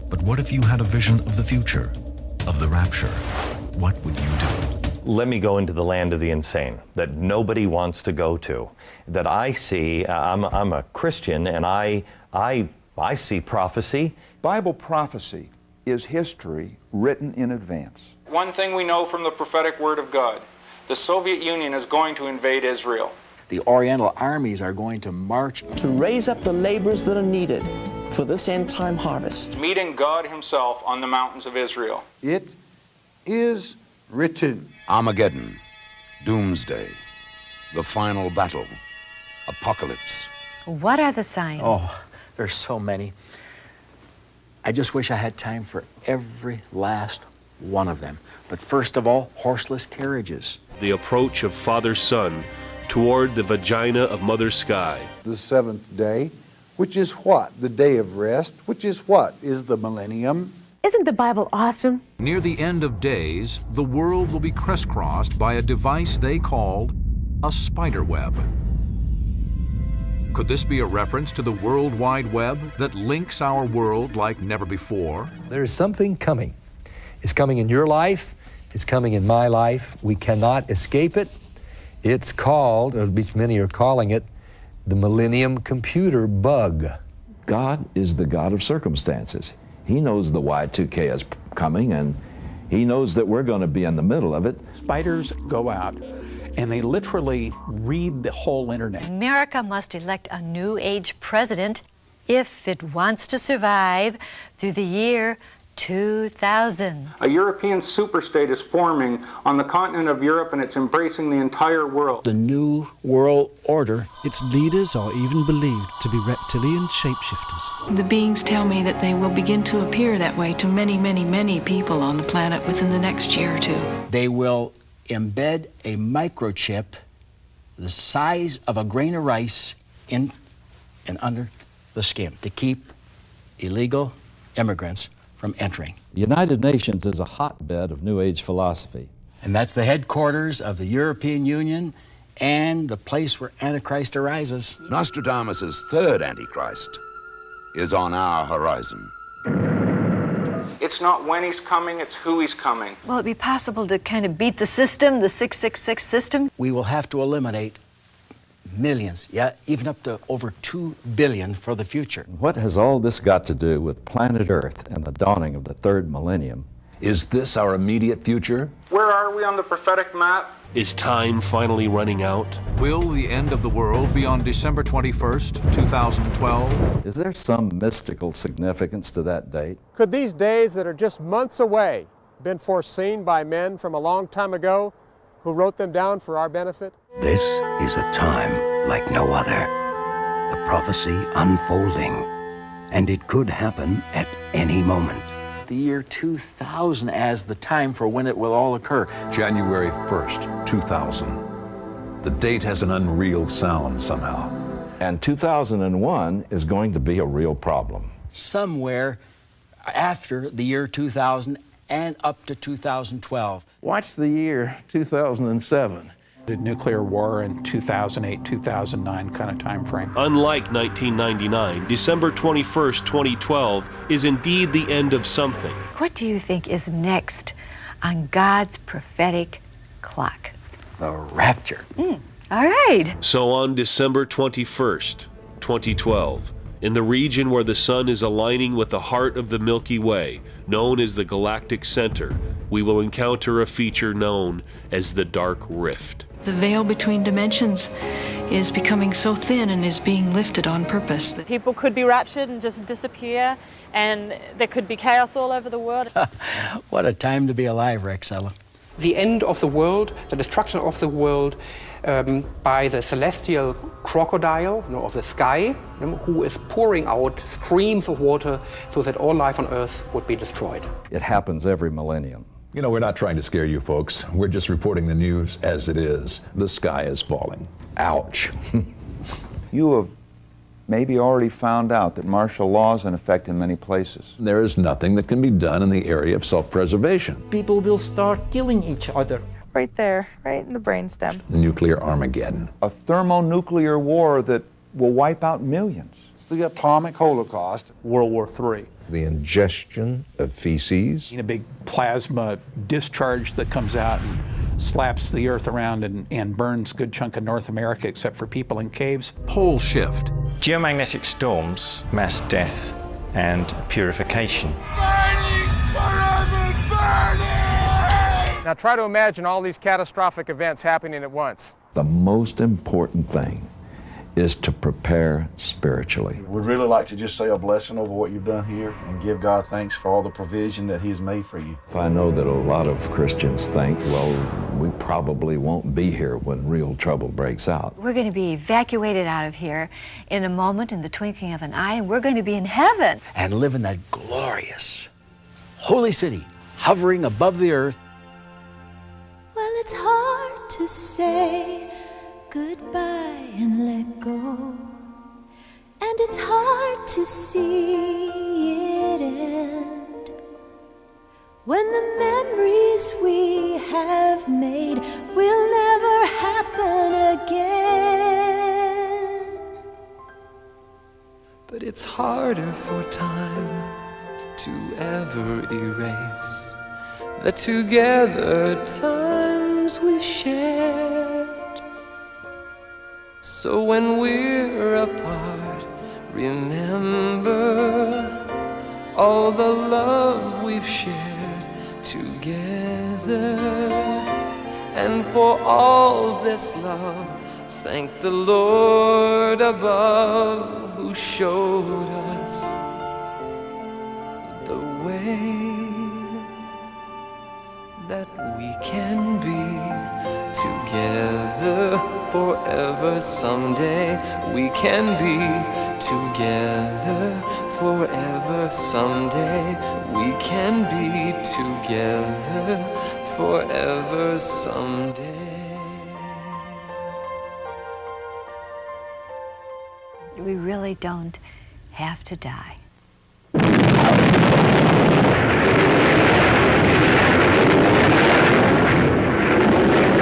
But what if you had a vision of the future, of the rapture? What would you do? Let me go into the land of the insane that nobody wants to go to. That I see, I'm a Christian, and I see prophecy. Bible prophecy is history written in advance. One thing we know from the prophetic word of God, the Soviet Union is going to invade Israel. The Oriental armies are going to march to raise up the laborers that are needed for this end-time harvest. Meeting God himself on the mountains of Israel. It is written. Armageddon, Doomsday, the final battle, Apocalypse. What are the signs? Oh, there's so many. I just wish I had time for every last one of them. But first of all, horseless carriages. The approach of Father Son toward the vagina of Mother Sky. The seventh day, which is what? The day of rest, which is what? Is the millennium. Isn't the Bible awesome? Near the end of days, the world will be crisscrossed by a device they called a spider web. Could this be a reference to the World Wide Web that links our world like never before? There's something coming. It's coming in your life. It's coming in my life. We cannot escape it. It's called, or at least many are calling it, the Millennium Computer Bug. God is the God of circumstances. He knows the Y2K is coming, and he knows that we're going to be in the middle of it. Spiders go out, and they literally read the whole internet. America must elect a new age president if it wants to survive through the year 2000. A European superstate is forming on the continent of Europe, and it's embracing the entire world. The New World Order. Its leaders are even believed to be reptilian shapeshifters. The beings tell me that they will begin to appear that way to many, many, many people on the planet within the next year or two. They will embed a microchip the size of a grain of rice in and under the skin to keep illegal immigrants from entering. The United Nations is a hotbed of New Age philosophy. And that's the headquarters of the European Union and the place where Antichrist arises. Nostradamus' third Antichrist is on our horizon. It's not when he's coming, it's who he's coming. Will it be possible to kind of beat the system, the 666 system? We will have to eliminate millions, yeah, even up to over 2 billion for the future. What has all this got to do with planet Earth and the dawning of the third millennium? Is this our immediate future? Where are we on the prophetic map? Is time finally running out? Will the end of the world be on December 21st, 2012? Is there some mystical significance to that date? Could these days that are just months away been foreseen by men from a long time ago who wrote them down for our benefit? This is a time like no other. The prophecy unfolding, and it could happen at any moment. The year 2000 as the time for when it will all occur. January 1st, 2000. The date has an unreal sound somehow. And 2001 is going to be a real problem. Somewhere after the year 2000 and up to 2012. Watch the year 2007. The nuclear war in 2008, 2009 kind of time frame. Unlike 1999, December 21st, 2012 is indeed the end of something. What do you think is next on God's prophetic clock? The rapture. All right. So on December 21st, 2012, in the region where the sun is aligning with the heart of the Milky Way, known as the galactic center, we will encounter a feature known as the Dark Rift. The veil between dimensions is becoming so thin and is being lifted on purpose. People could be raptured and just disappear, and there could be chaos all over the world. What a time to be alive, Rexella. The end of the world, the destruction of the world by the celestial crocodile of the sky, who is pouring out streams of water so that all life on Earth would be destroyed. It happens every millennium. You know, we're not trying to scare you folks. We're just reporting the news as it is. The sky is falling. Ouch. You have maybe already found out that martial law is in effect in many places. There is nothing that can be done in the area of self-preservation. People will start killing each other. Right there, right in the brainstem. Nuclear Armageddon. A thermonuclear war that will wipe out millions. It's the atomic holocaust. World War III. The ingestion of feces. A big plasma discharge that comes out and slaps the earth around and burns a good chunk of North America except for people in caves. Pole shift. Geomagnetic storms, mass death, and purification. Now try to imagine all these catastrophic events happening at once. The most important thing is to prepare spiritually. We'd really like to just say a blessing over what you've done here and give God thanks for all the provision that He's made for you. I know that a lot of Christians think, well, we probably won't be here when real trouble breaks out. We're going to be evacuated out of here in a moment, in the twinkling of an eye, and we're going to be in heaven. And live in that glorious, holy city, hovering above the earth. Well, it's hard to say goodbye and let go, and it's hard to see it end when the memories we have made will never happen again. But it's harder for time to ever erase the together times we shared. So when we're apart, remember all the love we've shared together. And for all this love, thank the Lord above, who showed us the way that we can be together forever someday. We can be together forever someday. We can be together forever someday. We really don't have to die.